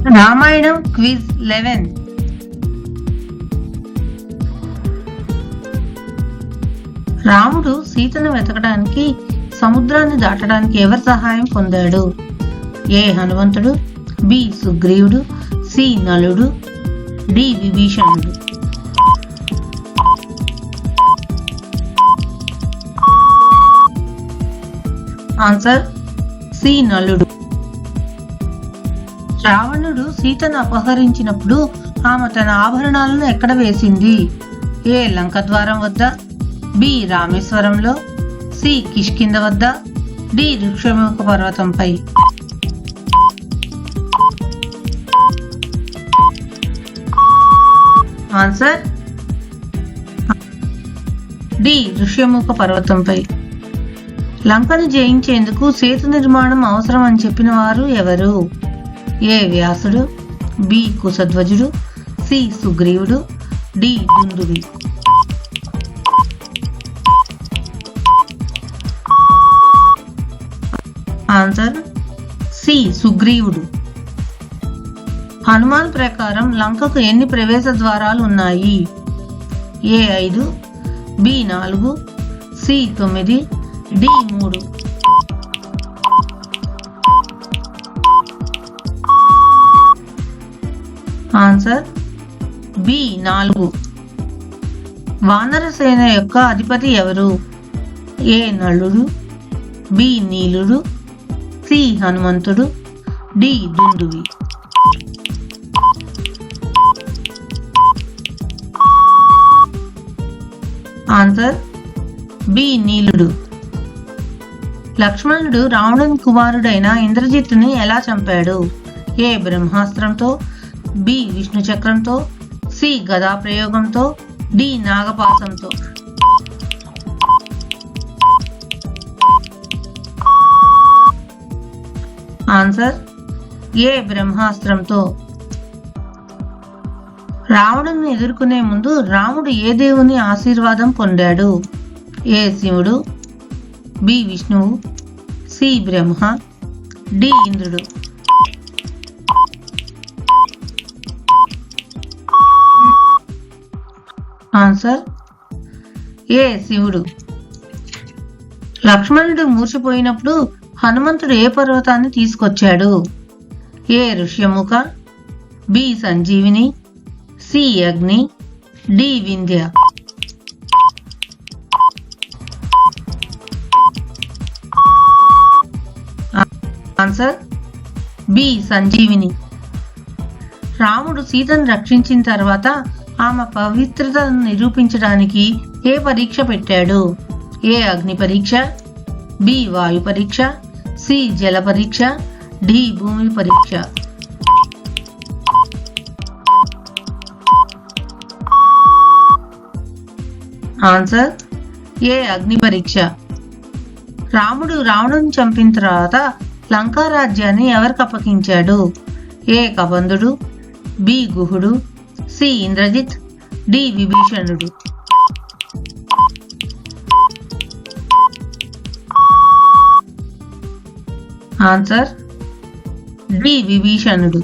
Ramayanam quiz 11. రాముడు సీతను వెతకడానికి సముద్రాన్ని దాటడానికి ఎవరి సహాయం పొందాడు? ఏ హనుమంతుడు, బి సుగ్రీవుడు, సి నలుడు, డి విభీషణుడు. ఆన్సర్ సి నలుడు. రావణుడు సీతను అపహరించినప్పుడు ఆమె తన ఆభరణాలను ఎక్కడ వేసింది? ఏ లంక ద్వారం వద్ద, బి రామేశ్వరంలో, సి కిష్కింద వద్ద, డి ఋష్యముఖ పర్వతంపై. ఆన్సర్ డి ఋష్యముఖ పర్వతంపై. లంకను జయించేందుకు సేతు నిర్మాణం అవసరం అని చెప్పిన వారు ఎవరు? ఏ వ్యాసుడు, బి కుశధ్వజుడు, సి సుగ్రీవుడు, డి దుందువి. ఆన్సర్ సి సుగ్రీవుడు. హనుమాన్ ప్రకారం లంకకు ఎన్ని ప్రవేశ ద్వారాలు ఉన్నాయి? A 5, B 4, C 9, D 3. Answer B 4. వానర సేన యొక్క అధిపతి ఎవరు? ఏ నలుడు, బి నీలుడు, సి హనుమంతుడు, డి దుందువి. ఆన్సర్ బి నీలుడు. లక్ష్మణుడు రావణుని కుమారుడైన ఇంద్రజిత్తుని ఎలా చంపాడు? ఏ బ్రహ్మాస్త్రంతో, బి విష్ణు చక్రంతో, సి గదా ప్రయోగంతో, డి నాగపాశంతో. ఆన్సర్ ఏ బ్రహ్మాస్త్రంతో. రావణుని ఎదుర్కొనే ముందు రాముడు ఏ దేవుని ఆశీర్వాదం పొందాడు? ఏ శివుడు, బి విష్ణువు, సి బ్రహ్మ, డి ఇంద్రుడు. ఆన్సర్ ఏ శివుడు. లక్ష్మణుడు మూర్చిపోయినప్పుడు హనుమంతుడు ఏ పర్వతాన్ని తీసుకొచ్చాడు? A Rishyamukha, B Sanjeevani, C Agni, D Vindhya. Answer B Sanjeevani. రాముడు సీతను రక్షించిన తర్వాత ఆమె పవిత్రతను నిరూపించడానికి ఏ పరీక్ష పెట్టాడు? ఏ అగ్ని పరీక్ష, బి వాయు పరీక్ష, సి జల పరీక్ష, డి భూమి పరీక్ష. ఆన్సర్ ఏ అగ్ని పరీక్ష. రాముడు రావణుని చంపిన తర్వాత లంకా రాజ్యాన్ని ఎవరికి అప్పగించాడు? ఏ కబంధుడు, బి గుహుడు, సి ఇంద్రజిత్, డి విభీషణుడు. ఆన్సర్ డి విభీషణుడు.